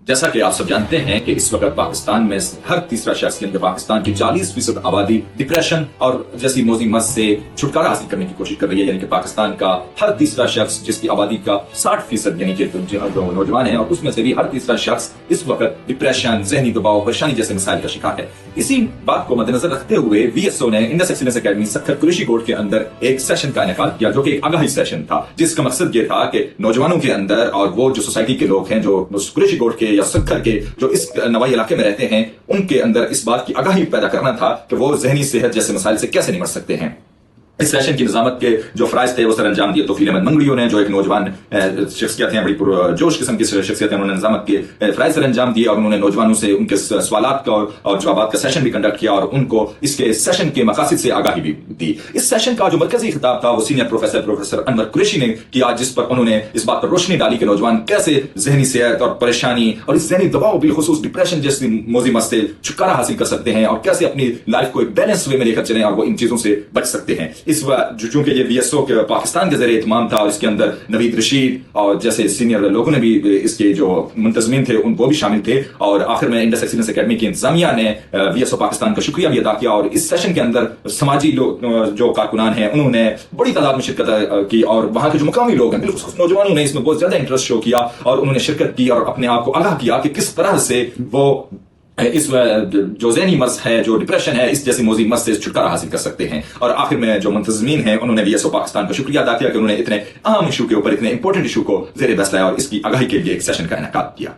جیسا کہ آپ سب جانتے ہیں کہ اس وقت پاکستان میں ہر تیسرا شخص یعنی کہ پاکستان کی 40% آبادی ڈپریشن اور جیسی موذی مرض سے چھٹکارا حاصل کرنے کی کوشش کر رہی ہے. یعنی کہ پاکستان کا ہر تیسرا شخص جس کی آبادی کا 60% یعنی کہ جو نوجوان ہیں، اور اس میں سے بھی ہر تیسرا شخص اس وقت ڈپریشن، ذہنی دباؤ، پریشانی جیسے مسائل کا شکار ہے. اسی بات کو مد نظر رکھتے ہوئے وی ایس او نے Indus Excellence Academy Sukkur Qureshi Kot کے اندر ایک سیشن کا انعقاد کیا، جو کہ ایک آگاہی سیشن تھا، جس کا مقصد یہ تھا کہ نوجوانوں کے اندر اور وہ جو سوسائٹی کے لوگ ہیں جو قریشی کوٹ کے یا سکھر کے جو اس نوائی علاقے میں رہتے ہیں، ان کے اندر اس بات کی آگاہی پیدا کرنا تھا کہ وہ ذہنی صحت جیسے مسائل سے کیسے نمٹ سکتے ہیں. اس سیشن کی نظامت کے جو فرائض تھے وہ سر انجام دیے توفیق احمد منگڑیوں نے، جو ایک نوجوان شخصیت ہیں، بڑی پرجوش قسم کی شخصیت ہیں. انہوں نے نظامت کے فرائض سر انجام دیے اور انہوں نے نوجوانوں سے ان کے سوالات کا اور جوابات کا سیشن بھی کنڈکٹ کیا اور ان کو اس کے سیشن کے مقاصد سے آگاہی بھی دی. اس سیشن کا جو مرکزی خطاب تھا وہ سینئر پروفیسر انور قریشی نے کیا، جس پر انہوں نے اس بات پر روشنی ڈالی کہ نوجوان کیسے ذہنی صحت اور پریشانی اور اس ذہنی دباؤ، بالخصوص ڈپریشن جیسی موذی مرض سے چھٹکارا حاصل کر سکتے ہیں اور کیسے اپنی لائف کو ایک بیلنس وے میں لے کر چلیں اور وہ ان چیزوں سے بچ سکتے ہیں. اس چونکہ یہ وی ایس او کے پاکستان کے زیر اہتمام تھا اور اس کے اندر نوید رشید اور جیسے سینئر لوگوں نے بھی اس کے جو منتظمین تھے ان کو بھی شامل تھے، اور آخر میں انڈس ایکسیلنس اکیڈمی کی انتظامیہ نے وی ایس او پاکستان کا شکریہ بھی ادا کیا. اور اس سیشن کے اندر سماجی جو کارکنان ہیں انہوں نے بڑی تعداد میں شرکت کی اور وہاں کے جو مقامی لوگ ہیں بالخصوص نوجوانوں نے اس میں بہت زیادہ انٹرسٹ شو کیا اور انہوں نے شرکت کی اور اپنے آپ کو آگاہ کیا کہ کس طرح سے وہ اس جو ذہنی مرض ہے، جو ڈپریشن ہے، اس جیسی موذی مرض سے چھٹکارا حاصل کر سکتے ہیں. اور آخر میں جو منتظمین ہیں انہوں نے وی ایس او پاکستان کا شکریہ ادا کیا کہ انہوں نے اتنے اہم ایشو کے اوپر اتنے امپورٹنٹ ایشو کو زیر بحث لایا اور اس کی آگاہی کے لیے ایک سیشن کا انعقاد کیا.